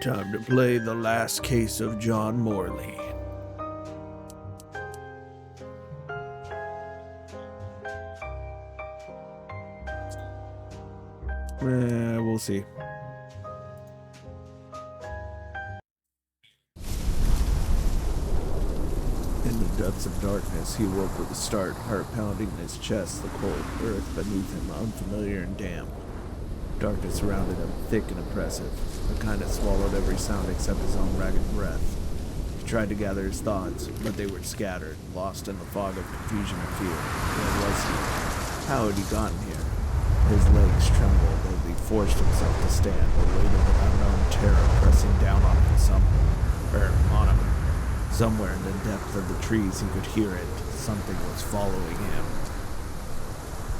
Time to play the last case of John Morley. We'll see. In the depths of darkness, he woke with a start, heart pounding in his chest, the cold earth beneath him unfamiliar and damp. Darkness surrounded him, thick and oppressive, the kind that swallowed every sound except his own ragged breath. He tried to gather his thoughts, but they were scattered, lost in the fog of confusion and fear. Where was he? How had he gotten here? His legs trembled as he forced himself to stand, the weight of an unknown terror pressing down on him Somewhere in the depth of the trees he could hear it. Something was following him.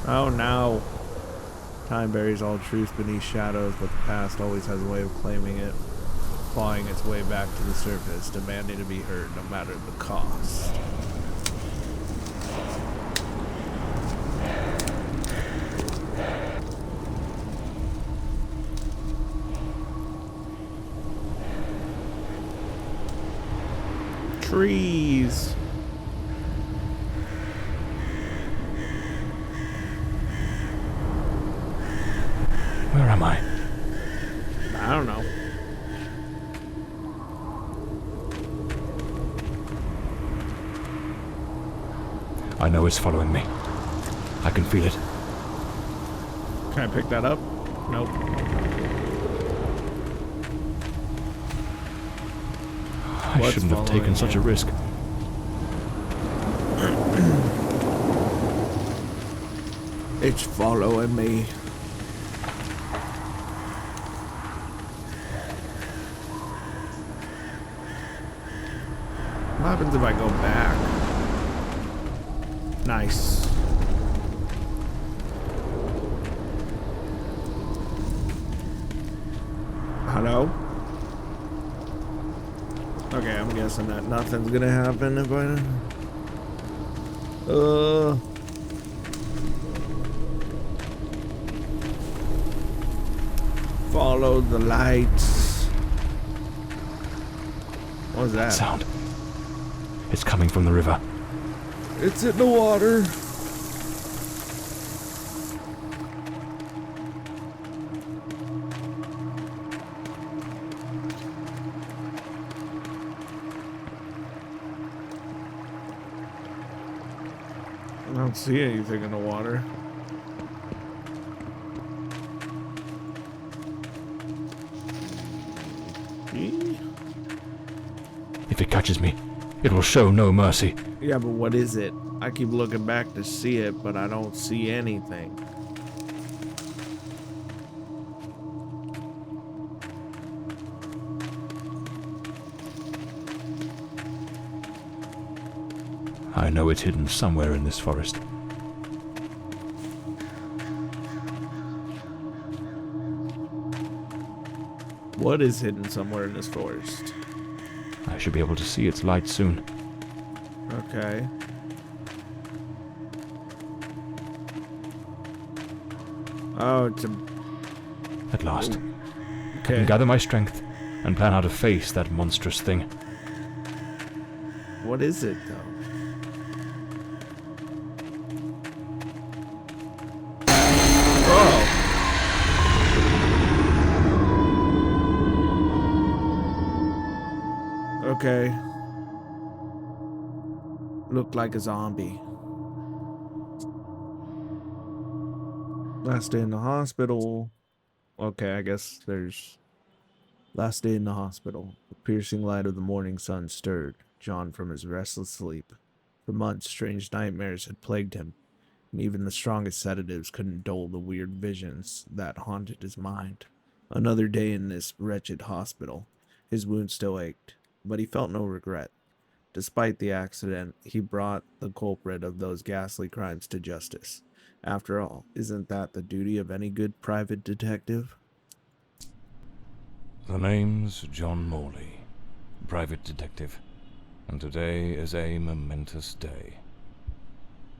Oh no. Time buries all truth beneath shadows, but the past always has a way of claiming it, clawing its way back to the surface, demanding to be heard no matter the cost. Trees. Where am I? I don't know. I know it's following me. I can feel it. Can I pick that up? Nope. I shouldn't have taken such a risk. It's following me. What happens if I go back? Nice. Hello? Okay, I'm guessing that nothing's gonna happen if I... Follow the lights. What was that? Sound. It's coming from the river. It's in the water. I don't see anything in the water. If it catches me, it will show no mercy. Yeah, but what is it? I keep looking back to see it, but I don't see anything. I know it's hidden somewhere in this forest. What is hidden somewhere in this forest? I should be able to see its light soon. Okay. Oh, it's a... At last. I Okay. can gather my strength and plan how to face that monstrous thing. What is it, though? Okay. Looked like a zombie. Last day in the hospital. Okay, I guess there's... Last day in the hospital. The piercing light of the morning sun stirred John from his restless sleep. For months, strange nightmares had plagued him, and even the strongest sedatives couldn't dull the weird visions that haunted his mind. Another day in this wretched hospital. His wound still ached, but he felt no regret. Despite the accident, he brought the culprit of those ghastly crimes to justice. After all, isn't that the duty of any good private detective? The name's John Morley, private detective, and today is a momentous day.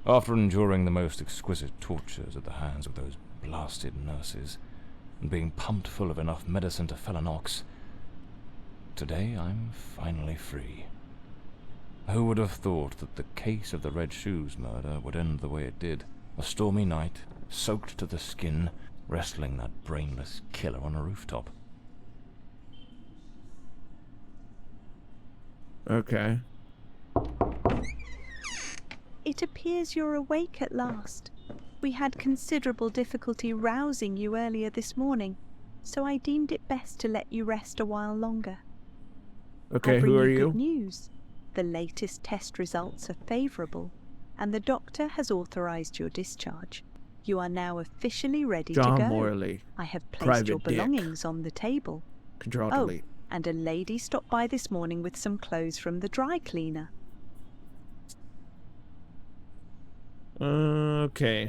After enduring the most exquisite tortures at the hands of those blasted nurses, and being pumped full of enough medicine to fell an ox, today I'm finally free. Who would have thought that the case of the Red Shoes murder would end the way it did? A stormy night, soaked to the skin, wrestling that brainless killer on a rooftop. Okay. It appears you're awake at last. We had considerable difficulty rousing you earlier this morning, so I deemed it best to let you rest a while longer. Okay, I'll bring who are you you? good news. The latest test results are favourable, and the doctor has authorised your discharge. You are now officially ready to John go. Morley. I have placed Private your dick. belongings on the table. Control Oh, delete. and a lady stopped by this morning with some clothes from the dry cleaner. Okay.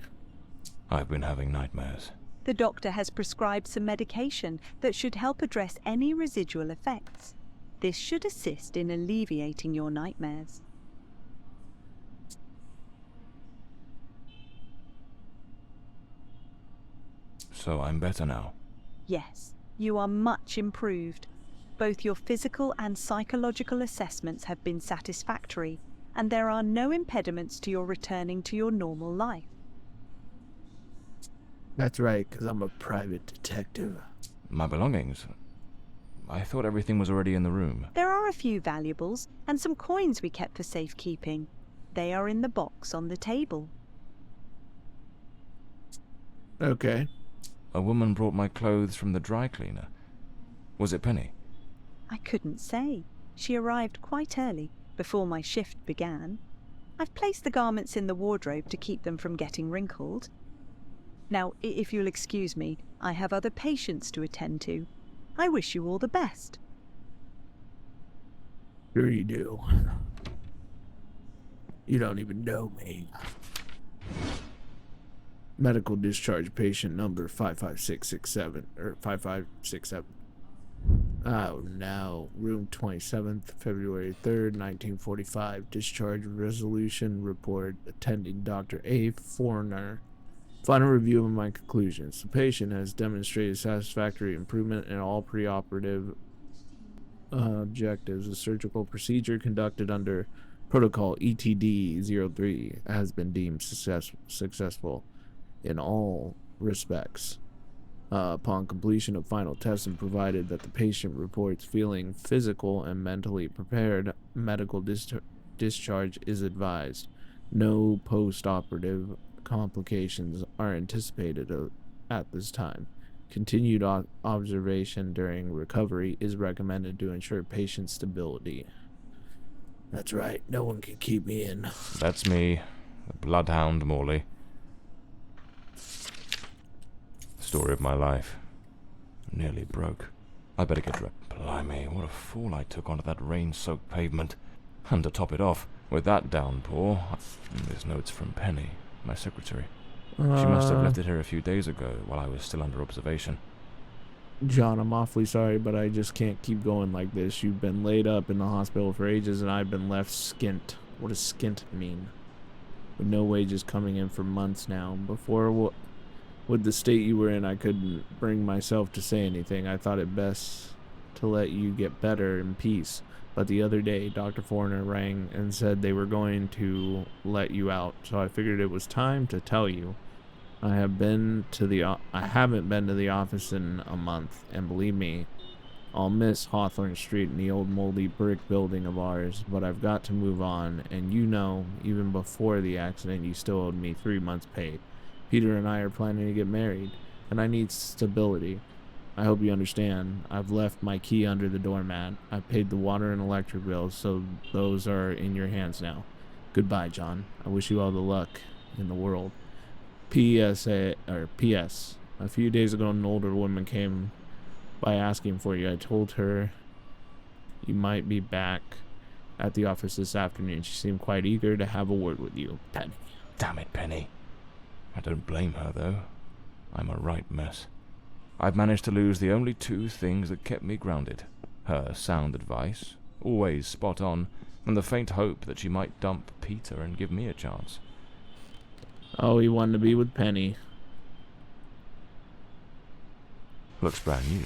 I've been having nightmares. The doctor has prescribed some medication that should help address any residual effects. This should assist in alleviating your nightmares. So I'm better now. Yes, you are much improved. Both your physical and psychological assessments have been satisfactory, and there are no impediments to your returning to your normal life. That's right, because I'm a private detective. My belongings? I thought everything was already in the room. There are a few valuables and some coins we kept for safekeeping. They are in the box on the table. Okay. A woman brought my clothes from the dry cleaner. Was it Penny? I couldn't say. She arrived quite early, before my shift began. I've placed the garments in the wardrobe to keep them from getting wrinkled. Now, if you'll excuse me, I have other patients to attend to. I wish you all the best. Sure you do. You don't even know me. Medical discharge patient number 55667, or 5567. Oh, now, room 27th, February 3rd, 1945. Discharge resolution report. Attending Dr. A. Foreigner. Final review of my conclusions. The patient has demonstrated satisfactory improvement in all preoperative objectives. A surgical procedure conducted under protocol ETD-03 has been deemed successful in all respects. Upon completion of final tests and provided that the patient reports feeling physical and mentally prepared, medical discharge is advised. No post-operative complications are anticipated at this time. Continued observation during recovery is recommended to ensure patient stability. That's right, no one can keep me in. That's me, the bloodhound Morley. Story of my life. Nearly broke. I better get dressed. Blimey, what a fall I took onto that rain-soaked pavement. And to top it off, with that downpour, this note's from Penny, my secretary. She must have left it here a few days ago, while I was still under observation. John, I'm awfully sorry, but I just can't keep going like this. You've been laid up in the hospital for ages, and I've been left skint. What does skint mean? With no wages coming in for months now. Before, with the state you were in, I couldn't bring myself to say anything. I thought it best to let you get better in peace. But the other day, Dr. Foreigner rang and said they were going to let you out, so I figured it was time to tell you. I haven't been to the office in a month, and believe me, I'll miss Hawthorne Street and the old moldy brick building of ours, but I've got to move on, and you know, even before the accident, you still owed me 3 months' pay. Peter and I are planning to get married, and I need stability. I hope you understand. I've left my key under the doormat. I've paid the water and electric bills, so those are in your hands now. Goodbye, John. I wish you all the luck in the world. P.S. A few days ago, an older woman came by asking for you. I told her you might be back at the office this afternoon. She seemed quite eager to have a word with you. Penny. Damn it, Penny. I don't blame her, though. I'm a right mess. I've managed to lose the only 2 things that kept me grounded. Her sound advice, always spot on, and the faint hope that she might dump Peter and give me a chance. Oh, he wanted to be with Penny. Looks brand new.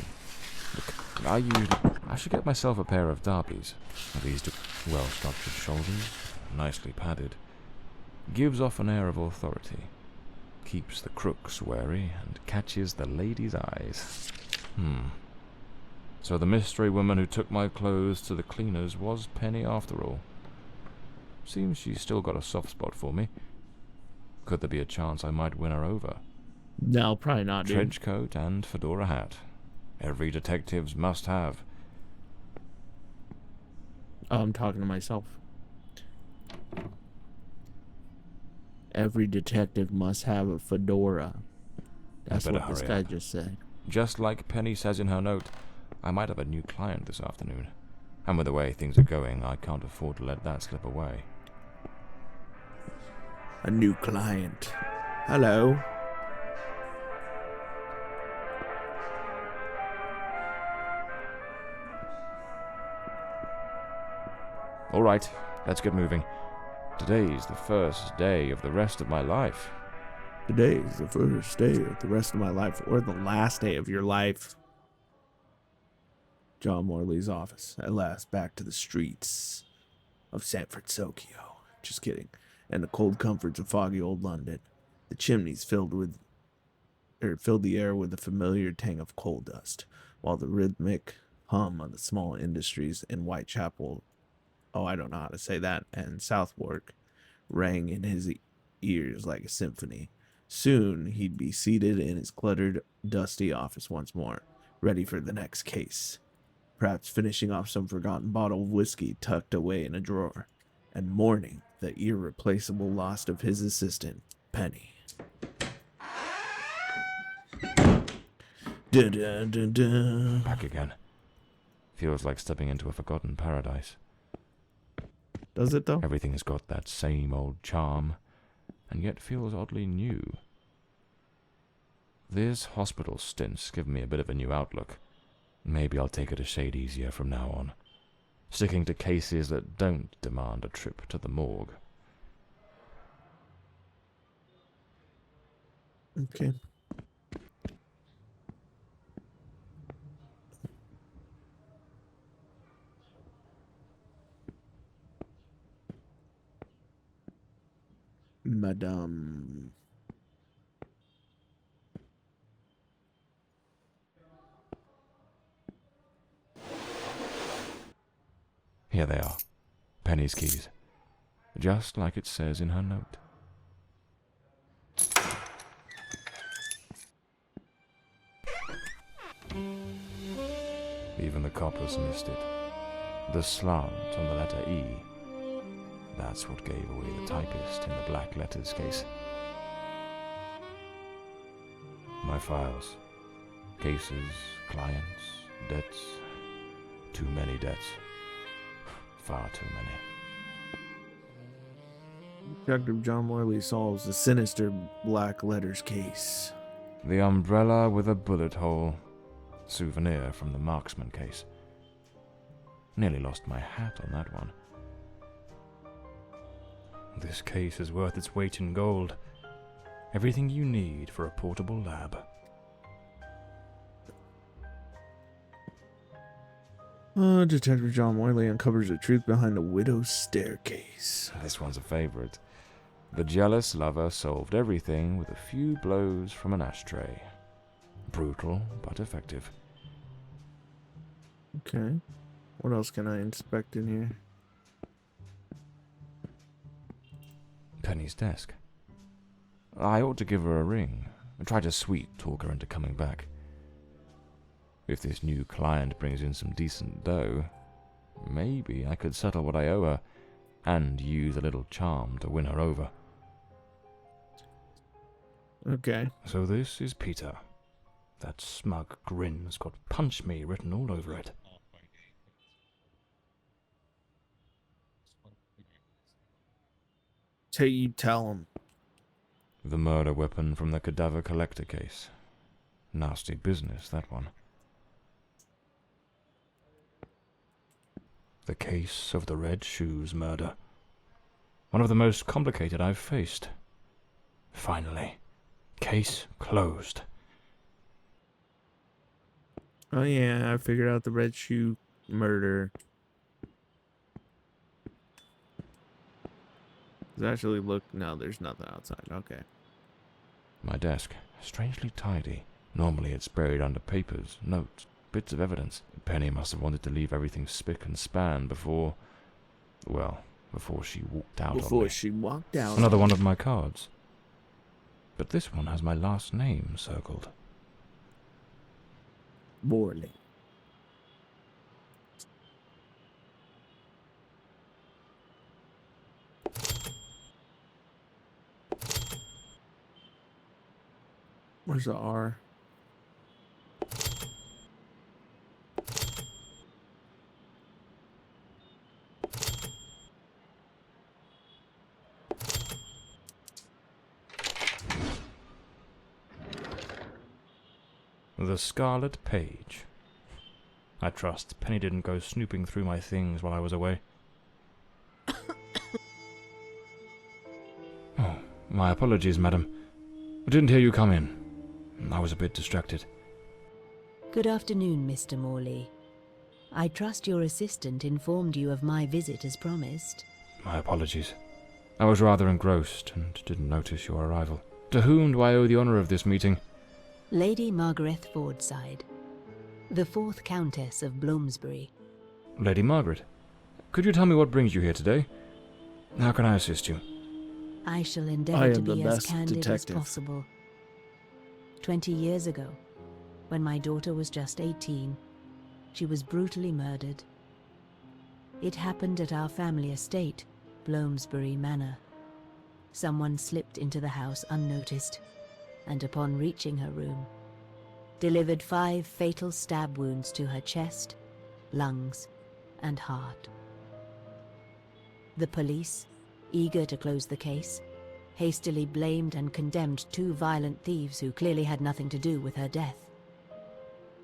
Look, I usually... I should get myself a pair of derbies. These do well-structured shoulders, nicely padded. Gives off an air of authority. Keeps the crooks wary and catches the ladies' eyes. So the mystery woman who took my clothes to the cleaners was Penny after all. Seems she's still got a soft spot for me. Could there be a chance I might win her over? No, probably not, dude. Trench coat and fedora hat. Every detective's must have. Oh, I'm talking to myself. Every detective must have a fedora. That's better what this hurry guy up. just said. Just like Penny says in her note, I might have a new client this afternoon. And with the way things are going, I can't afford to let that slip away. A new client. Hello. All right, let's get moving. Today's the first day of the rest of my life. Today is the first day of the rest of my life, or the last day of your life. John Morley's office. At last, back to the streets of San Francisco. Just kidding. And the cold comforts of foggy old London. The chimneys filled the air with the familiar tang of coal dust, while the rhythmic hum of the small industries in Whitechapel, I don't know how to say that, and Southwark, rang in his ears like a symphony. Soon he'd be seated in his cluttered, dusty office once more, ready for the next case. Perhaps finishing off some forgotten bottle of whiskey tucked away in a drawer, and mourning the irreplaceable loss of his assistant, Penny. Dun, dun, dun, dun. Back again. Feels like stepping into a forgotten paradise. Does it, though? Everything's got that same old charm, and yet feels oddly new. This hospital stint's given me a bit of a new outlook. Maybe I'll take it a shade easier from now on, sticking to cases that don't demand a trip to the morgue. Okay. Madame. Here they are. Penny's keys. Just like it says in her note. Even the coppers missed it. The slant on the letter E. That's what gave away the typist in the black letters case. My files. Cases, clients, debts. Too many debts. Far too many. Detective John Morley solves the sinister black letters case. The umbrella with a bullet hole. Souvenir from the marksman case. Nearly lost my hat on that one. This case is worth its weight in gold. Everything you need for a portable lab. Detective John Morley uncovers the truth behind the widow's staircase. This one's a favorite. The jealous lover solved everything with a few blows from an ashtray. Brutal, but effective. Okay. What else can I inspect in here? Penny's desk. I ought to give her a ring and try to sweet-talk her into coming back. If this new client brings in some decent dough, maybe I could settle what I owe her and use a little charm to win her over. Okay. So this is Peter. That smug grin's got "Punch Me" written all over it. Till you tell him. The murder weapon from the cadaver collector case. Nasty business, that one. The case of the Red Shoes murder. One of the most complicated I've faced. Finally. Case closed. Oh yeah, I figured out the red shoe murder. Does it actually look? No, there's nothing outside. Okay. My desk, strangely tidy. Normally it's buried under papers, notes, bits of evidence. Penny must have wanted to leave everything spick and span before she walked out on me. Before she walked out. Another one of my cards. But this one has my last name circled. Morley. Where's the R? The Scarlet Page. I trust Penny didn't go snooping through my things while I was away. Oh, my apologies, madam. I didn't hear you come in. I was a bit distracted. Good afternoon, Mr. Morley. I trust your assistant informed you of my visit as promised. My apologies. I was rather engrossed and didn't notice your arrival. To whom do I owe the honour of this meeting? Lady Margaret Fordside, the 4th Countess of Bloomsbury. Lady Margaret, could you tell me what brings you here today? How can I assist you? I shall I endeavour am to the be as best candid detective. as possible. 20 years ago, when my daughter was just 18, she was brutally murdered. It happened at our family estate, Bloomsbury Manor. Someone slipped into the house unnoticed, and upon reaching her room, delivered 5 fatal stab wounds to her chest, lungs, and heart. The police, eager to close the case, hastily blamed and condemned 2 violent thieves who clearly had nothing to do with her death.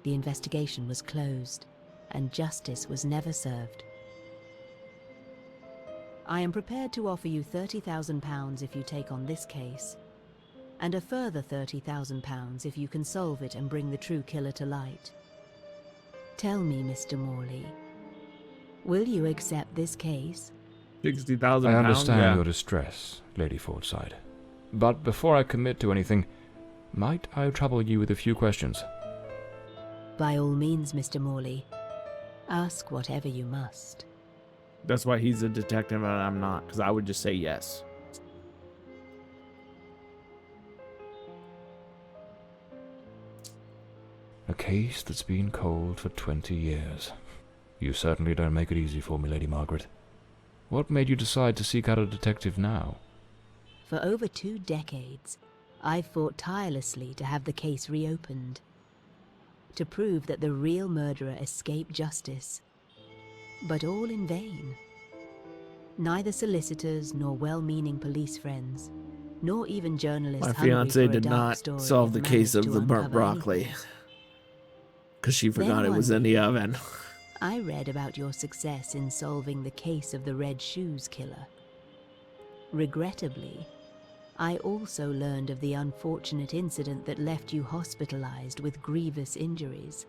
The investigation was closed, and justice was never served. I am prepared to offer you £30,000 if you take on this case, and a further £30,000 if you can solve it and bring the true killer to light. Tell me, Mr. Morley, will you accept this case? 60,000 I pounds. understand Yeah. your distress, Lady Fordside. But before I commit to anything, might I trouble you with a few questions? By all means, Mr. Morley. Ask whatever you must. That's why he's a detective and I'm not, because I would just say yes. A case that's been cold for 20 years. You certainly don't make it easy for me, Lady Margaret. What made you decide to seek out a detective now? For over 2 decades, I've fought tirelessly to have the case reopened, to prove that the real murderer escaped justice. But all in vain. Neither solicitors nor well-meaning police friends, nor even journalists My hungry fiance for a did dark not story solve the have case managed of to the burnt uncover broccoli. anything. Because she forgot Then it was one in the day, oven. I read about your success in solving the case of the Red Shoes killer. Regrettably, I also learned of the unfortunate incident that left you hospitalized with grievous injuries.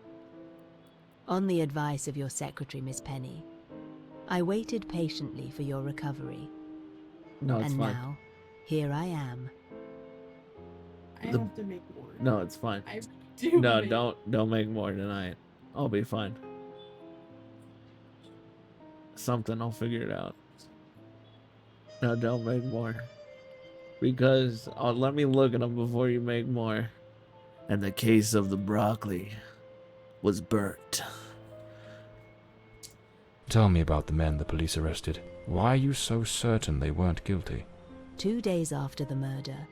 On the advice of your secretary, Miss Penny, I waited patiently for your recovery. No, it's And fine. now, here I am. I The- have to make more. No, it's fine. I do. No, make- don't make more tonight. I'll be fine. Something, I'll figure it out. No, don't make more. Because let me look at them before you make more. And the case of the broccoli was burnt. Tell me about the men the police arrested. Why are you so certain they weren't guilty? 2 days after the murder,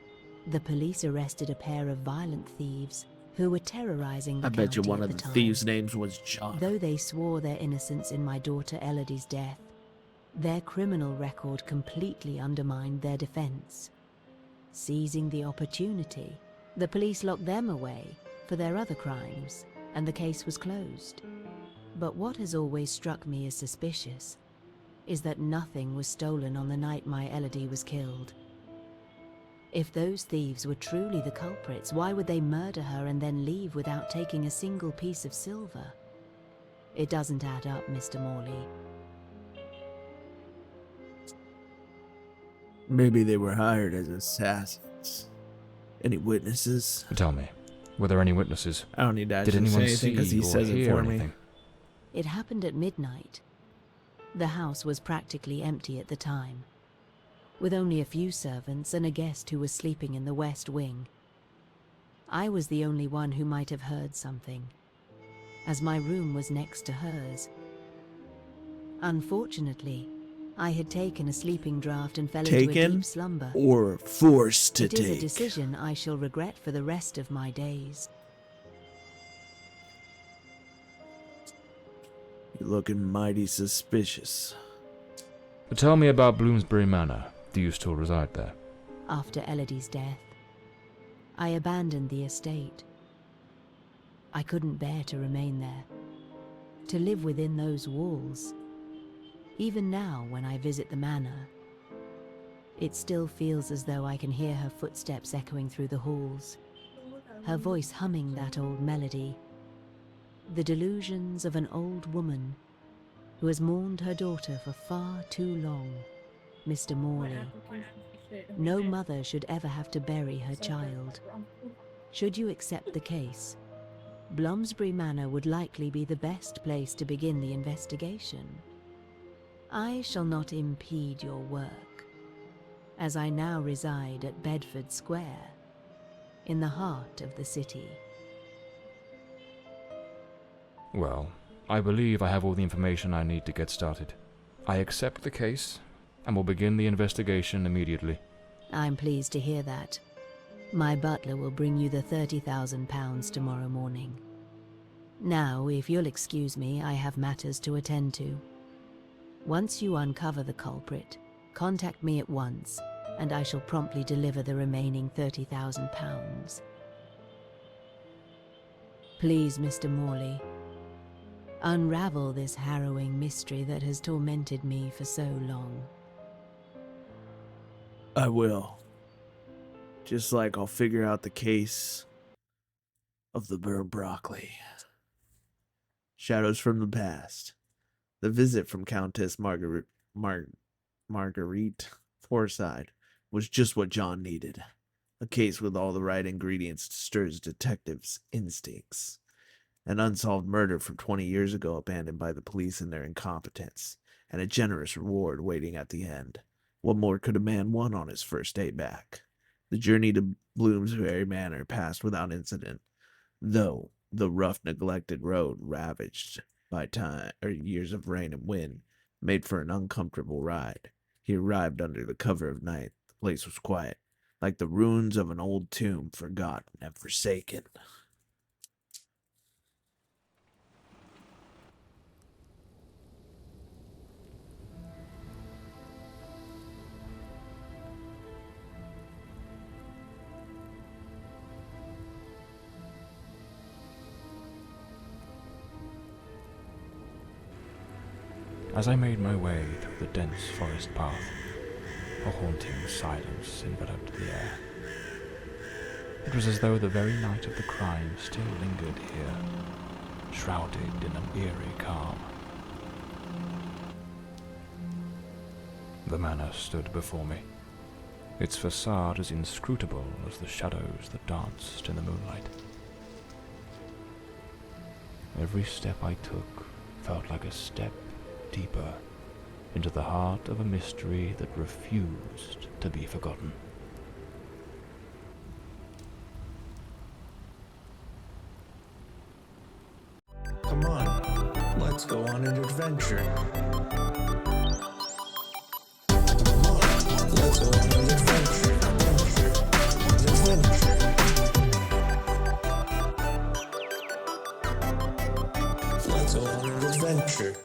the police arrested a pair of violent thieves who were terrorizing the I bet you county one at of the the time. thieves' names was John. Though they swore their innocence in my daughter Elodie's death, their criminal record completely undermined their defense. Seizing the opportunity, the police locked them away for their other crimes, and the case was closed. But what has always struck me as suspicious is that nothing was stolen on the night my Elodie was killed. If those thieves were truly the culprits, why would they murder her and then leave without taking a single piece of silver? It doesn't add up, Mr. Morley. Maybe they were hired as assassins. Any witnesses? Tell me, were there any witnesses? I don't need to Did actually say anyone anything because see he or says it hear for me. anything? It happened at midnight. The house was practically empty at the time, with only a few servants and a guest who was sleeping in the west wing. I was the only one who might have heard something, as my room was next to hers. Unfortunately, I had taken a sleeping draught and fell into a Taken deep slumber. or forced to It is a take? decision I shall regret for the rest of my days. You're looking mighty suspicious. Tell me about Bloomsbury Manor. Do you still reside there? After Elodie's death, I abandoned the estate. I couldn't bear to remain there, to live within those walls. Even now, when I visit the manor, it still feels as though I can hear her footsteps echoing through the halls, her voice humming that old melody. The delusions of an old woman who has mourned her daughter for far too long, Mr. Morley. No mother should ever have to bury her child. Should you accept the case, Bloomsbury Manor would likely be the best place to begin the investigation. I shall not impede your work, as I now reside at Bedford Square, in the heart of the city. Well, I believe I have all the information I need to get started. I accept the case, and will begin the investigation immediately. I'm pleased to hear that. My butler will bring you the £30,000 tomorrow morning. Now, if you'll excuse me, I have matters to attend to. Once you uncover the culprit, contact me at once, and I shall promptly deliver the remaining £30,000. Please, Mr. Morley, unravel this harrowing mystery that has tormented me for so long. I will. Just like I'll figure out the case of the burned broccoli. Shadows from the past. The visit from Countess Marguerite Forsyth was just what John needed. A case with all the right ingredients to stir his detective's instincts. An unsolved murder from 20 years ago abandoned by the police in their incompetence, and a generous reward waiting at the end. What more could a man want on his first day back? The journey to Bloomsbury Manor passed without incident, though the rough, neglected road, ravaged by years of rain and wind, made for an uncomfortable ride. He arrived under the cover of night. The place was quiet, like the ruins of an old tomb, forgotten and forsaken. As I made my way through the dense forest path, a haunting silence enveloped the air. It was as though the very night of the crime still lingered here, shrouded in an eerie calm. The manor stood before me, its facade as inscrutable as the shadows that danced in the moonlight. Every step I took felt like a step deeper into the heart of a mystery that refused to be forgotten. Come on, let's go on an adventure. Come on, let's go on an adventure. Let's go on an adventure.